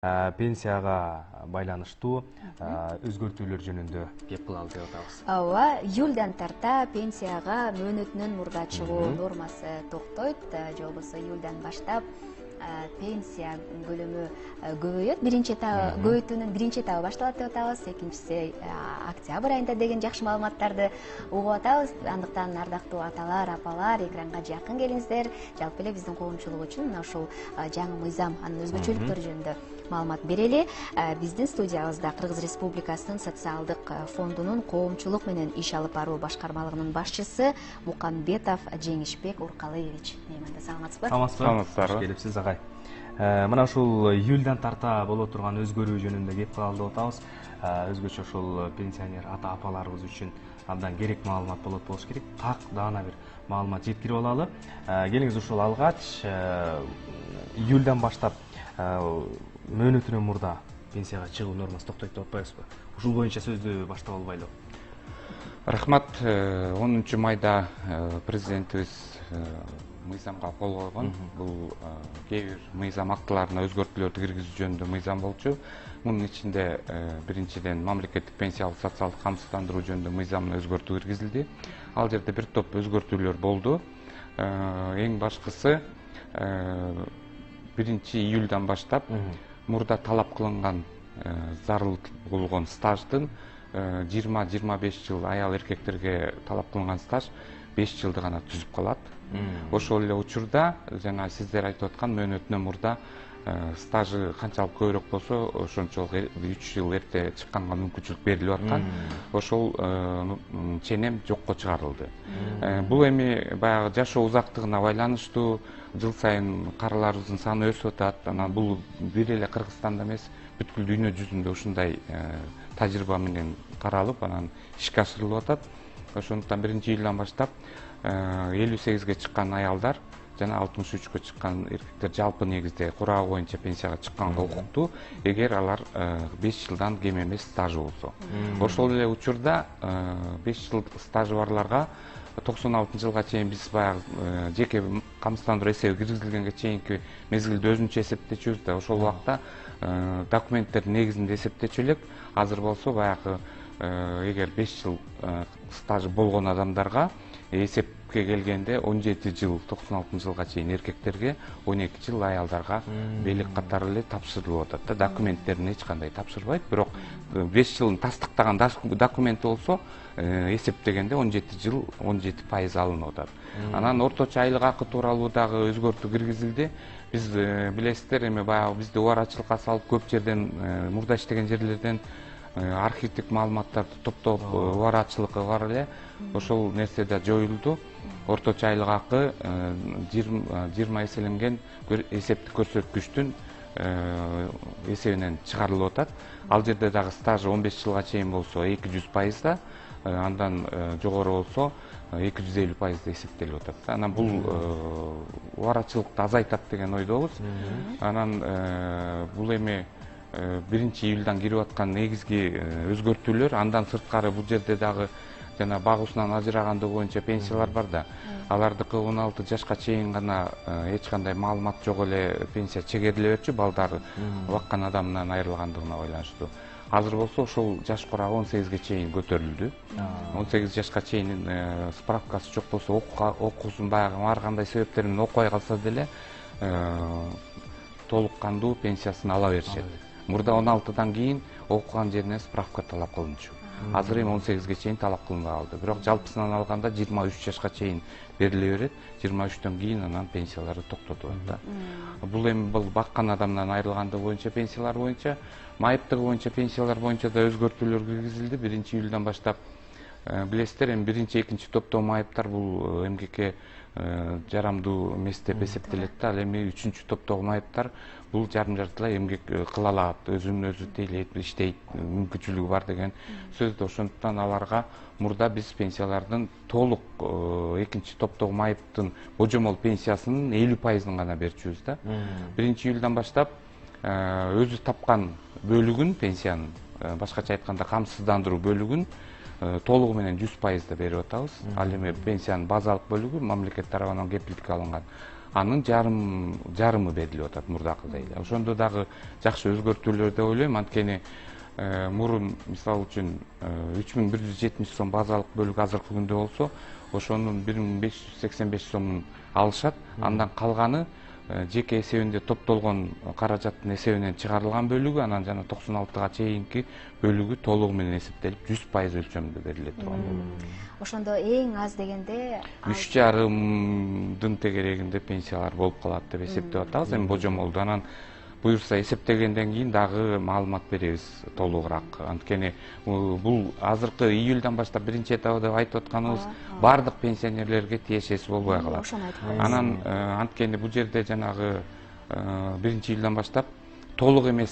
Пенсияга байланыштуу өзгөртүүлөр жөнүндө кеп кылалы деп атабыз. Ооба, июльдан тарта пенсияга мөөнөтүнөн мурда чыгуу нормасы токтойт. Же болбосо июльдан баштап пенсия көлөмү көбөйөт. Биринчи этабы көбөйтүүнүн биринчи этабы башталат деп атабыз. Экинчиси октябрь айында деген жакшы маалыматтарды угуп атабыз. Андыктан ардактуу аталар, апалар, экранга жакын келиңиздер. Жалпы эле биздин коомчулук үчүн мына ушул жаңы мыйзам, анын өзгөчөлүктөрү жөнүндө маалымат берели. Биздин студиябызда Кыргыз Республикасынын социалдык фондунун коомчулук менен иш алып баруу башкармалыгынын башчысы Мукамбетов Жеңишбек Уркалыевич. Мейманда саламатсызбы? Саламатсыздар. Кош келипсиз, агай. Мына ушул июльдан тарта боло турган өзгөрүү жөнүндө кеп кылалы деп атабыз. Өзгөчө ушул пенсионер ата апаларыбыз үчүн абдан керек маалымат болот болуш керек. Так даана бир маалымат жеткирип алалы. Келиңиз ушул алгач июльдан баштап мөөнөтүнөн мурда пенсияга чыгуу нормасы токтойт деп атпайбызбы? Ушул боюнча сөздү баштап албайлы. Рахмат. 10 майда президентибиз мыйзамга кол койгон. Бул кээ бир мыйзам актыларына өзгөртүүлөрдү киргизүү жөнүндө мыйзам болчу. Мунун ичинде биринчиден мамлекеттик пенсиялык социалдык камсыздандыруу жөнүндө мыйзамына өзгөртүү киргизилди. Ал жерде бир топ өзгөртүүлөр болду. Эң башкысы 1-июльдан баштап мурда талап кылынган зарыл болгон стаждын 20-25 жыл аял эркектерге талап кылынган стаж 5 жылды гана түзүп калат. Ошол эле учурда жана сиздер айтып аткан мөөнөтүнөн мурда стажы канчалык көбүрөөк болсо ошончолук 3 жыл эрте чыкканга мүмкүнчүлүк берилип аткан. Ошол ченем жокко чыгарылды. Бул эми баягы жашоо узактыгына байланыштуу жыл сайын караларыбыздын саны өсүп атат. Анан бул бир эле Кыргызстанда эмес, бүткүл дүйнө жүзүндө ушундай тажрыйба менен каралып, анан ишке ашырылып атат. Ошондуктан 1-июлдан баштап 58ге чыккан аялдар жана 63кө чыккан эркектер жалпы негизде курагы боюнча пенсияга чыкканга укуктуу, эгер алар 5 жылдан кем эмес стажы болсо. Ошол эле учурда 5 жыл стажы барларга 96-жылга чейин биз баягы жеке камсыздандыруу эсеби киргизилгенге чейинки мезгилде өзүнчө эсептечүбүз да, ошол убакта документтердин негизинде эсептечү элек. Азыр болсо баягы эгер 5 жыл стажы болгон адамдарга эсепке келгенде 17 жыл 96-жылга чейин эркектерге, 12 жыл аялдарга белек катары эле тапшырылып атат да. Документтерин эч кандай тапшырбайт, бирок 5 жылын тастыктаган документ болсо эсептегенде 17 жыл 17% алынып атат. Анан орточо айлык акы тууралуу дагы өзгөртүү киргизилди. Биз билесиздер, эми баягы бизди убарачылыкка салып көп жерден мурда иштеген жерлерден архивдик маалыматтарды топтоп убарачылыкка бар эле. Ошол нерсе да жоюлду. Орточо айлык акы 20 эселенген эсептик көрсөткүчтүн эсебинен чыгарылып атат. Ал жерде дагы стажы 15 жылга чейин болсо 200% да, андан жогору болсо 250% да эсептелип атат. Анан бул убарачылыкты азайтат деген ойдобуз. Анан бул эми 1-июлдан кирип аткан негизги өзгөртүүлөр. Андан сырткары бул жерде дагы жана багуусунан ажырагандыгы боюнча пенсиялар бар да. Алардыкы 16 жашка чейин гана эч кандай маалымат жок эле пенсия чегериле берчү, балдары баккан адамынан айрылгандыгына байланыштуу. Азыр болсо ошол жаш курагы 18ге чейин көтөрүлдү. 18 жашка чейин справкасы жок болсо, окуусун баягы ар кандай себептер менен окубай калса деле толук кандуу пенсиясын ала беришет. Мурда 16дан кийин окуган жеринен справка талап кылынчу. Азыр эми 18ге чейин талап кылынбай калды. Бирок жалпысынан алганда 23 жашка чейин бериле берет. 23төн кийин анан пенсиялары токтотулат да. Бул эми баккан адамдан айрылгандыгы боюнча пенсиялар боюнча, майыптыгы боюнча пенсиялар боюнча да өзгөртүүлөр киргизилди. 1-июлдан баштап билесиздер, эми 1-2 топтогу майыптар бул эмгекке жарамдуу эмес деп эсептелет да. Ал эми 3 топтогу майыптар бул жарым-жартылай эмгек кыла алат, өзүн өзү тейлейт, иштейт, мүмкүнчүлүгү бар деген сөздө. Ошондуктан аларга мурда биз пенсиялардын толук 2 топтогу майыптын божомол пенсиясынын 50%-ын гана берчүбүз да. 1-июлдан баштап өзү тапкан бөлүгүн пенсиянын, башкача айтканда камсыздандыруу бөлүгүн толугу менен 100% да берип атабыз. Ал эми пенсиянын базалык бөлүгү мамлекет тарабынан кепилдикке алынган. анын жарымы берилип атат мурдакыдай эле. Ошондо дагы жакшы өзгөртүүлөр деп ойлойм. Анткени мурун мисалы үчүн 3170 сом базалык бөлүк азыркы күндө болсо, ошонун 1585 сомун алышат. Андан калганы жеке эсебинде топтолгон каражаттын эсебинен чыгарылган бөлүгү, анан жана 96-га чейинки бөлүгү толугу менен эсептелип 100% өлчөмдө бериле турган болот. Ошондо эң аз дегенде 3,5-дын тегерегинде пенсиялар болуп калат деп эсептеп атабыз. Эми божомолду анан буюрса эсептегенден кийин дагы маалымат беребиз толугураак. Анткени бул азыркы июльдан баштап биринчи этабы деп айтып атканыбыз бардык пенсионерлерге тиешеси болбой калат. ошону айтып коесуз. Анан анткени бул жерде жанагы 1-июльдан баштап толук эмес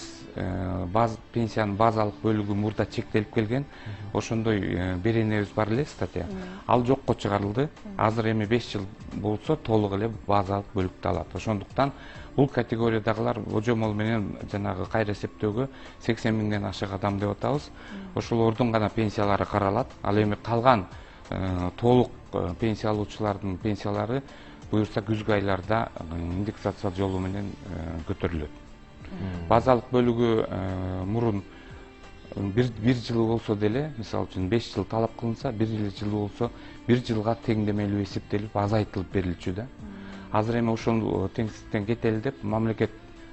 пенсиянын базалык бөлүгү мурда чектелип келген. Ошондой беренебиз бар эле статья. Ал жокко чыгарылды. Азыр эми 5 жыл болсо толук эле базалык бөлүктү алат. Ошондуктан бул категориядагылар божомол менен жанагы кайра эсептөөгө 80 миңден ашык адам деп атабыз. Ошолордун гана пенсиялары каралат. Ал эми калган толук пенсия алуучулардын пенсиялары буюрса күзгү айларда индексация жолу менен көтөрүлөт. Базалык бөлүгү мурун бир жыл болсо деле, мисалы үчүн 5 жыл талап кылынса, 1 жыл болсо 1 жылга теңдемелүү эсептелип, азайтылып берилчү да. Азыр эми ошол теңсиздиктен кетели деп мамлекет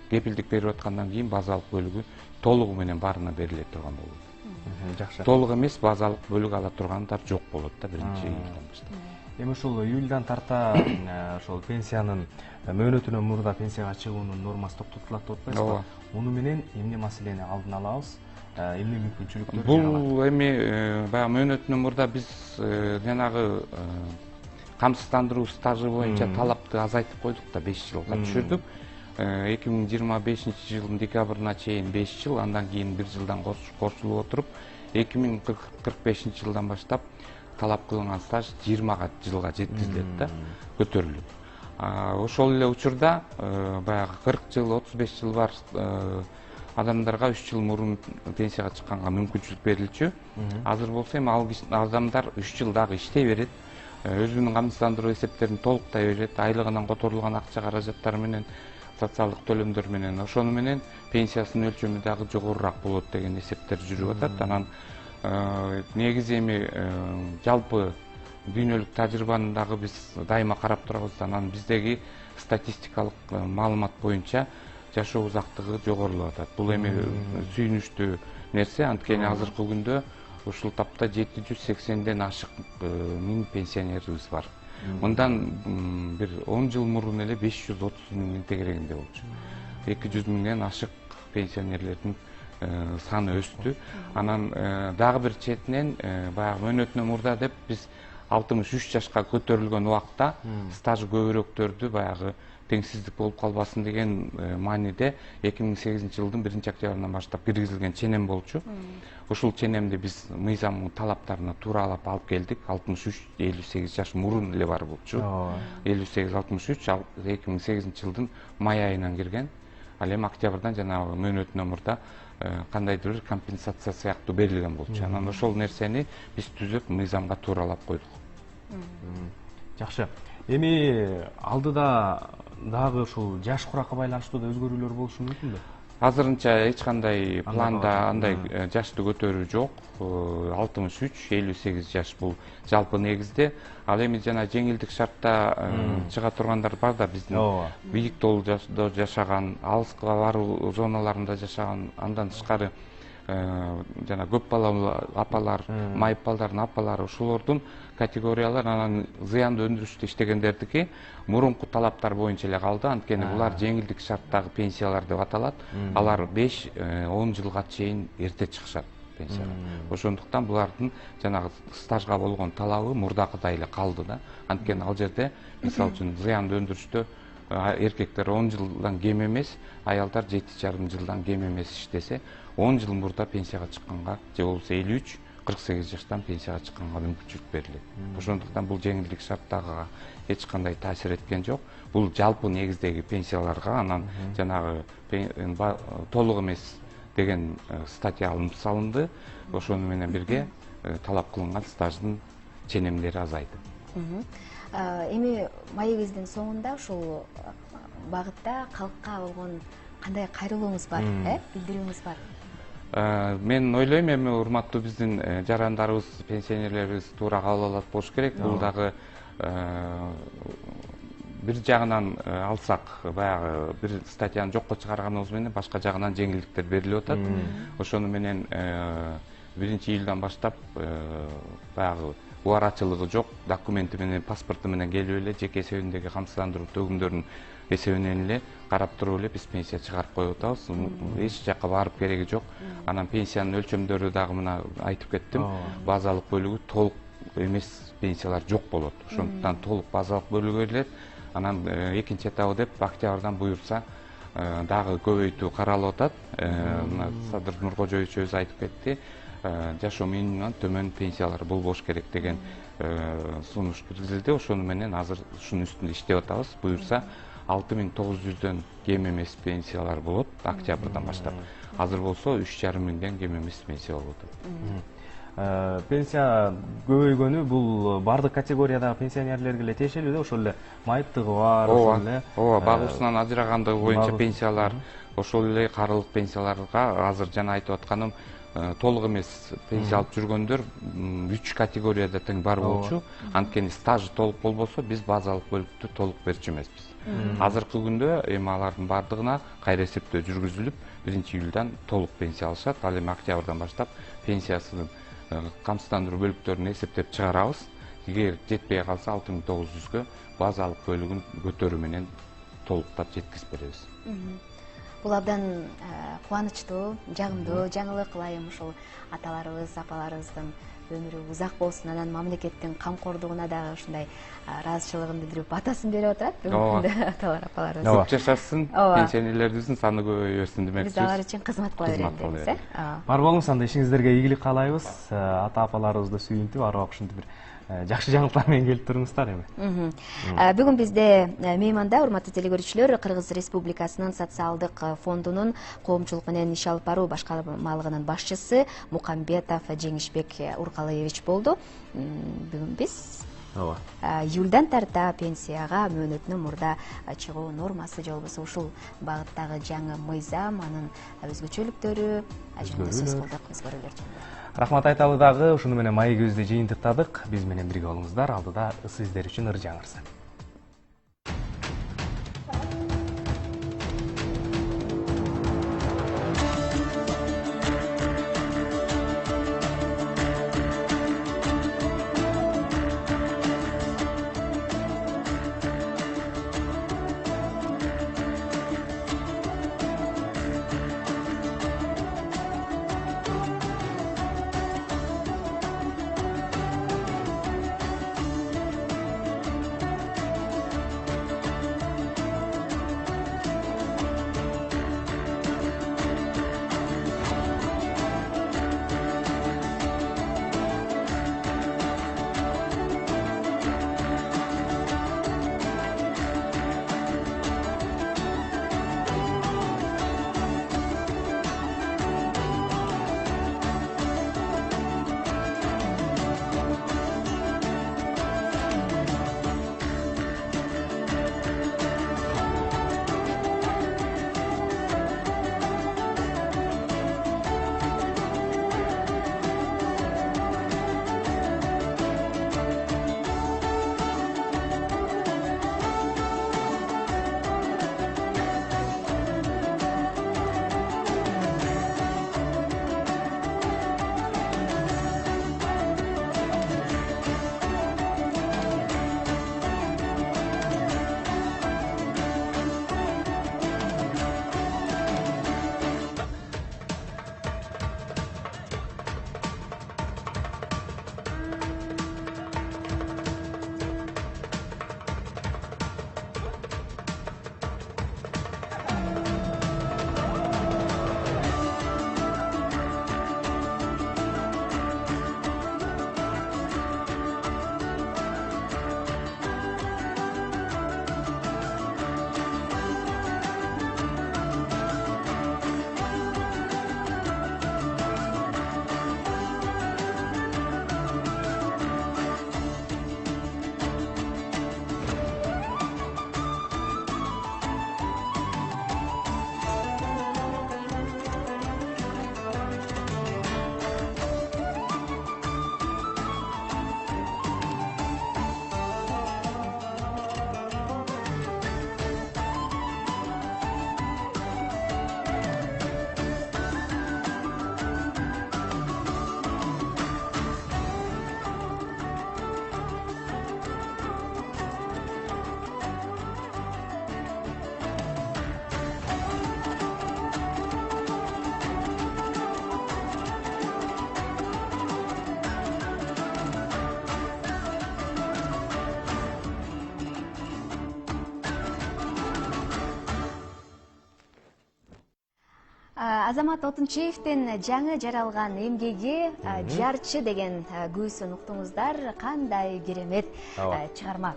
кепилдик берип аткандан кийин базалык бөлүгү толугу менен баарына бериле турган болот. Жакшы. Толук эмес базалык бөлүк ала тургандар жок болот да 1-июлдан баштап. Эми ушул июльдан тарта ошол пенсиянын мөөнөтүнөн мурда пенсияга чыгуунун нормасы токтотулат деп атпайсызбы? Муну менен эмне маселени алдын алабыз? Эмне мүмкүнчүлүктөр? Бул эми баягы мөөнөтүнөн мурда биз жанагы камсыздандыруу стажы боюнча талапты азайтып койдук да 5 жылга түшүрдүк. 2025 жылдын декабрына чейин 5 жыл, андан кийин 1 жылдан кошулуп отуруп 2045 жылдан баштап талап кылынган стаж 20 жылга жеткизилет да, көтөрүлүп. Ошол эле учурда баягы 40 жыл, 35 жыл бар адамдарга 3 жыл мурун пенсияга чыкканга мүмкүнчүлүк берилчү. Азыр болсо эми ал адамдар 3 жыл дагы иштей берет. Өзүнүн камсыздандыруу эсептерин толуктай берет. Айлыгынан которулган акча каражаттары менен, социалдык төлөмдөр менен, ошону менен пенсиясынын өлчөмү дагы жогорураак болот деген эсептер жүрүп атат. Анан негизи эми жалпы дүйнөлүк тажрыйбаны дагы биз дайыма карап турабыз. Анан биздеги статистикалык маалымат боюнча жашоо узактыгы жогорулап атат. Бул эми сүйүнүчтүү нерсе. Анткени азыркы күндө ушул тапта 780ден ашык миң пенсионерибиз бар. Мындан бир 10 жыл мурун эле 530 миңдин тегерегинде болчу. 200 миңден ашык пенсионерлердин саны өстү. Анан дагы бир четинен баягы мөөнөтүнөн мурда деп биз 63 жашка көтөрүлгөн убакта стаж көбүрөөктөрдү баягы теңсиздик болуп калбасын деген мааниде 2008 жылдын 1-октябрынан баштап киргизилген ченем болчу. Ушул ченемди биз мыйзам талаптарына тууралап алып келдик. 63-58 жаш мурун эле бар болчу. 58-63 2008 жылдын май айынан кирген. Ал эми октябрдан жанагы мөөнөтүнөн мурда кандайдыр бир компенсация сыяктуу берилген болчу. Анан ошол нерсени биз түзөп мыйзамга тууралап койдук. Жакшы. Эми алдыда дагы ушул жаш куракка байланыштуу да өзгөрүүлөр болушу мүмкүнбү? Азырынча эч кандай планда андай жашты көтөрүү жок. 63-58 жаш бул жалпы негизде. Ал эми жана жеңилдик шартта чыга тургандар бар да, биздин бийик тоолдо жашаган, алыска баруу зоналарында жашаган, андан тышкары жана көп балалуу апалар, майыппалдардын апалары, ошолордун категориялар анан зыяндуу өндүрүштө иштегендердики мурунку талаптар боюнча эле калды. Анткени булар жеңилдик шарттагы пенсиялар деп аталат. Алар 5-10 жылга чейин эрте чыгышат пенсияга. Ошондуктан булардын жанагы стажга болгон талабы мурдакыдай эле калды да. Анткени ал жерде мисалы үчүн зыяндуу өндүрүштө эркектер 10 жылдан кем эмес, аялдар 7,5 жылдан кем эмес иштесе, 10 жыл мурда пенсияга чыкканга же болбосо 53-48 жаштан пенсияга чыкканга мүмкүнчүлүк берилет. Ошондуктан бул жеңилдик шарттагыга эч кандай таасир эткен жок. Бул жалпы негиздеги пенсияларга анан жанагы толук эмес деген статья алынып салынды. Ошону менен бирге талап кылынган стаждын ченемдери азайды. эми маегибиздин соңунда ушул багытта калкка болгон кандай кайрылууңуз бар, билдирүүңүз бар? Мен ойлойм, эми урматтуу биздин жарандарыбыз, пенсионерлерибиз туура кабыл алат болуш керек. Бул дагы бир жагынан алсак, баягы бир статьяны жокко чыгарганыбыз менен башка жагынан жеңилдиктер берилип атат. Ошону менен 1-июлдан баштап баягы убарачылыгы жок, документи менен, паспорту менен келип эле жеке эсебиндеги камсыздандыруу төгүмдөрүнүн эсебинен эле карап туруп эле биз пенсия чыгарып коюп атабыз. Эч жакка барып кереги жок. Анан пенсиянын өлчөмдөрү дагы мына айтып кеттим. Базалык бөлүгү толук эмес пенсиялар жок болот. Ошондуктан толук базалык бөлүгү берилет. Анан экинчи этабы деп октябрдан буюрса дагы көбөйтүү каралып атат. Мына Садыр Нуркожоевич өзү айтып кетти. Жашоо минимумунан төмөн пенсиялар болбош керек деген сунуш киргизилди. Ошону менен азыр ушунун үстүндө иштеп атабыз. Буюрса 6900дөн кем эмес пенсиялар болот октябрдан баштап. Азыр болсо 3500ден кем эмес пенсия болуп атат. Пенсия көбөйгөнү бул бардык категориядагы пенсионерлерге эле тиешелүү да, ошол эле майыптыгы бар, ошол эле. Ооба, багуусунан ажырагандыгы боюнча пенсиялар, ошол эле карылык пенсияларга азыр жана айтып атканым толук эмес пенсия алып жүргөндөр 3 категорияда тең бар болчу. Анткени стажы толук болбосо биз базалык бөлүктү толук берчү эмеспиз. Азыркы күндө эми алардын бардыгына кайра эсептөө жүргүзүлүп, 1-июлдан толук пенсия алышат. Ал эми октябрдан баштап пенсиясынын камсыздандыруу бөлүктөрүн эсептеп чыгарабыз. Эгер жетпей калса 6900гө базалык бөлүгүн көтөрүү менен толуктап жеткизип беребиз. Бул абдан кубанычтуу, жагымдуу жаңылык. Ылайым ушул аталарыбыз, апаларыбыздын өмүрү узак болсун, анан мамлекеттин камкордугуна дагы ушундай ыраазычылыгын билдирип, батасын берип отурат бүгүнкү күндө аталар, апаларыбыз. Көп жашасын, пенсионерлерибиздин саны көбөйө берсин демекчибиз. Биз алар үчүн кызмат кыла берели дейбиз. Бар болуңуз, анда ишиңиздерге ийгилик каалайбыз. Ата-апаларыбызды сүйүнтүп, арыбак ушинтип бир жакшы жаңылыктар менен келип туруңуздар эми. Бүгүн бизде мейманда, урматтуу телекөрүүчүлөр, Кыргыз Республикасынын социалдык фондунун коомчулук менен иш алып баруу башкармалыгынын башчысы Мукамбетов Жеңишбек Уркалыевич болду. Бүгүн биз июлдан тарта пенсияга мөөнөтүнөн мурда чыгуу нормасы же болбосо ушул багыттагы жаңы мыйзам, анын өзгөчөлүктөрү жөнүндө сөз кылдык, өзгөрүүлөр жөнүндө. Рахмат айталы дагы, ушуну менен маегибизди жыйынтыктадык. Биз менен бирге болуңуздар. Алдыда ысы издер үчүн ыр жаңырса. Азамат Отунчиевдин жаңы жаралган эмгеги Жарчы деген күүсүн уктуңуздар. Кандай керемет чыгарма.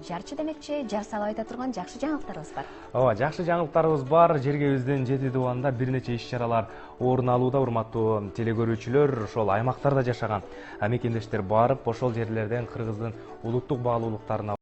Жарчы демекчи, жар салып айта турган жакшы жаңылыктарыбыз бар. Ооба, жакшы жаңылыктарыбыз бар. Жергебиздин 7 дубанда бир нече иш-чаралар орун алууда, урматтуу телекөрүүчүлөр. Ошол аймактарда жашаган мекендештер барып, ошол жерлерден кыргыздын улуттук баалуулуктарына